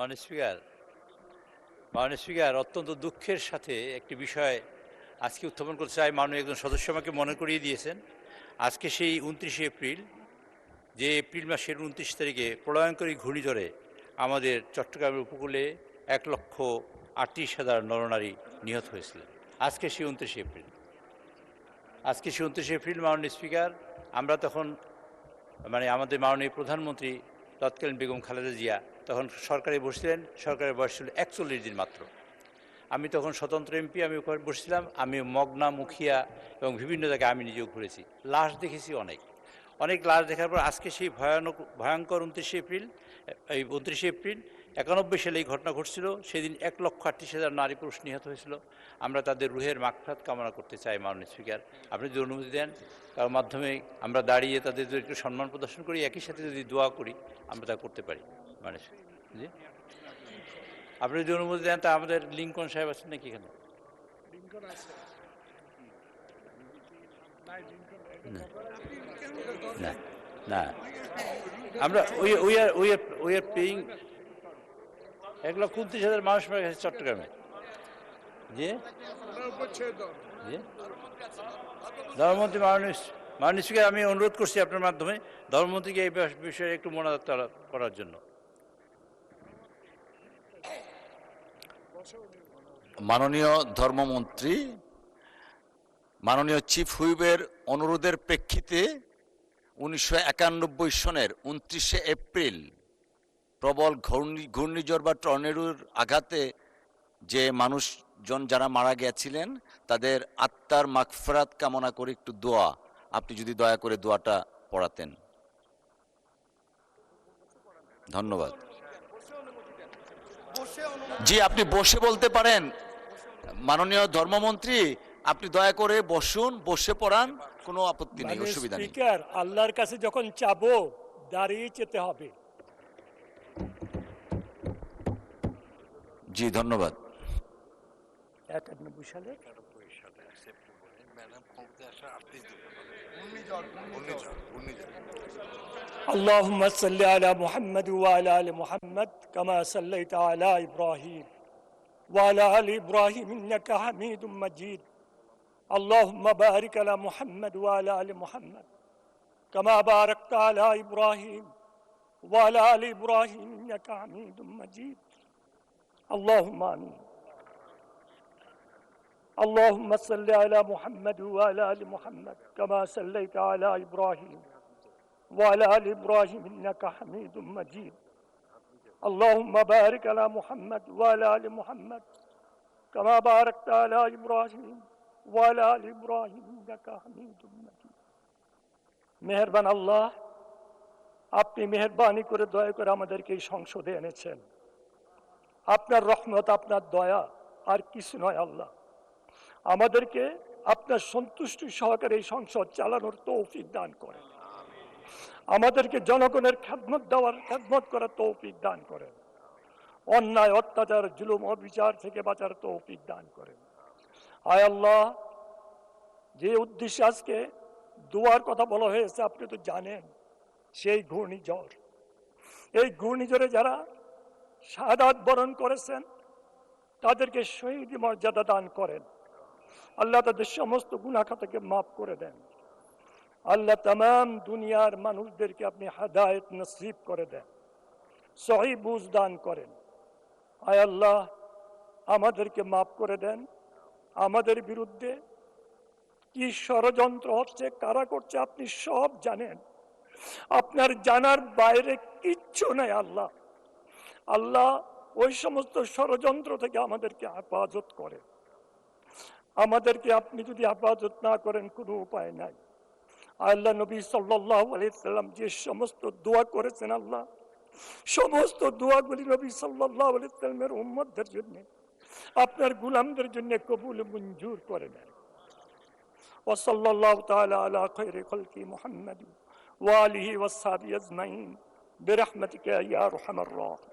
মাননীয় স্পিকার মাননীয় স্পিকার অত্যন্ত দুঃখের সাথে একটি বিষয় আজকে উত্থাপন করতে চাই। মাননীয় একজন সদস্য আমাকে মনে করিয়ে দিয়েছেন, আজকে সেই 29শে এপ্রিল, যে এপ্রিল মাসের 29 তারিখে প্রলয়ঙ্করী ঘূর্ণিঝড়ে আমাদের চট্টগ্রামের উপকূলে 1,38,000 নরনারী নিহত হয়েছিলেন। আজকে সেই 29শে এপ্রিল মাননীয় স্পিকার, আমরা তখন আমাদের মাননীয় প্রধানমন্ত্রী তৎকালীন বেগম খালেদা জিয়া তখন সরকারে বসছিলেন। সরকারের বয়স ছিল 41 দিন মাত্র। আমি তখন স্বতন্ত্র এমপি, আমি ওখানে বসছিলাম। আমি মগনা, মুখিয়া এবং বিভিন্ন জায়গায় আমি নিজেও ঘুরেছি, লাশ দেখেছি অনেক লাশ দেখার পর আজকে সেই ভয়ঙ্কর 29শে এপ্রিল 91 সালে এই ঘটনা ঘটছিল। সেদিন 1,38,000 নারী পুরুষ নিহত হয়েছিল। আমরা তাদের রুহের মাগফিরাত কামনা করতে চাই মাননীয় স্পিকার, আপনি যদি অনুমতি দেন, তার মাধ্যমে আমরা দাঁড়িয়ে তাদের যদি একটু সম্মান প্রদর্শন করি, একই সাথে যদি দোয়া করি, আমরা তা করতে পারি। জি, আপনি যদি অনুমতি দেন, তা আমাদের লিঙ্কন সাহেব আছেন নাকি এখানে? না না, আমরা উই আর পেইং 1,29,000 মানুষ মারা গেছে চট্টগ্রামে। জি জি, ধর্মমন্ত্রী মাননীয় স্পিকার, আমি অনুরোধ করছি আপনার মাধ্যমে ধর্মমন্ত্রীকে এই বিষয়ে একটু মনোজাত করার জন্য। মাননীয় ধর্মমন্ত্রী, মাননীয় চিফ হুইপের অনুরোধের প্রেক্ষিতে 1991 সনের 29শে এপ্রিল প্রবল ঘূর্ণিঝড় বা টর্নেডোর আঘাতে যে মানুষজন যারা মারা গেছিলেন তাদের আত্মার মাগফিরাত কামনা করে একটু দোয়া, আপনি যদি দয়া করে দোয়াটা পড়াতেন। ধন্যবাদ। জি, আপনি বসে বলতে পারেন। মাননীয় ধর্মমন্ত্রী, আপনি দয়া করে বসুন, বসে পড়ান, কোনো আপত্তি নেই, অসুবিধা নেই। স্পিকার, আল্লাহর কাছে যখন চাবো দাঁড়িয়ে যেতে হবে। জি, ধন্যবাদ। 91 সালে اللهم صل على محمد وعلى آل محمد كما صليت على إبراهيم وعلى آل إبراهيم إنك حميد مجيد اللهم بارك على محمد وعلى آل محمد كما باركت على إبراهيم وعلى آل إبراهيم إنك حميد مجيد اللهم آمين اللهم صل على محمد وعلى آل محمد كما صليت على إبراهيم وعلى آل إبراهيم إنك حميد مجيد اللهم بارك على محمد وعلى آل محمد كما باركت على إبراهيم وعلى آل إبراهيم إنك حميد مجيد। মেহেরবান আল্লাহ, আপনি মেহেরবানি করে দয়া করে আমাদেরকে এই সংসদে এনেছেন। আপনার রহমত, আপনার দয়া আর কিছু নয়। আল্লাহ, আমাদেরকে আপনার সন্তুষ্টি সহকারে এই সংসদ চালানোর তৌফিক দান করেন। আমাদেরকে জনগণের খেদমত করার তৌফিক দান করেন। অন্যায়, অত্যাচার, জুলুম, অবিচার থেকে বাঁচার তৌফিক দান করেন। আয় আল্লাহ, যে উদ্দেশ্যে আজকে দোয়ার কথা বলা হয়েছে আপনি তো জানেন। সেই ঘূর্ণিঝড়, এই ঘূর্ণিঝড়ে যারা শাহাদাত বরণ করেছেন তাদেরকে শহীদ মর্যাদা দান করেন। আল্লাহ তাদের সমস্ত গুনাহ খাতাকে মাফ করে দেন। আল্লাহ তামাম দুনিয়ার মানুষদেরকে আপনি হেদায়েত নসিব করে দেন, সহি বুঝ দান করেন। আয় আল্লাহ, আমাদেরকে মাফ করে দেন। আমাদের বিরুদ্ধে কি ষড়যন্ত্র হচ্ছে, কারা করছে, আপনি সব জানেন। আপনার জানার বাইরে কিচ্ছু নেই। আল্লাহ আল্লাহ ওই সমস্ত ষড়যন্ত্র থেকে আমাদেরকে হেফাজত করেন। আমাদেরকে আপনি যদি হেফাজত না করেন কোনো উপায় নাই। আল্লাহ নবী সাল্লাল্লাহু আলাইহি সাল্লাম যে সমস্ত দোয়া করেছেন, আল্লাহ সমস্ত দোয়াগুলি নবী সাল্লাল্লাহু আলাইহি সাল্লামের উম্মতদের জন্য, আপনার গোলামদের জন্য কবুল মঞ্জুর করে নেন। ওয়া সাল্লাল্লাহু তাআলা আলা খায়রি খালকি মুহাম্মাদ ওয়া আলিহি ওয়া সাহবিহি আজমাইন বিরহমাতিকা ইয়া আরহামার রাহিমিন।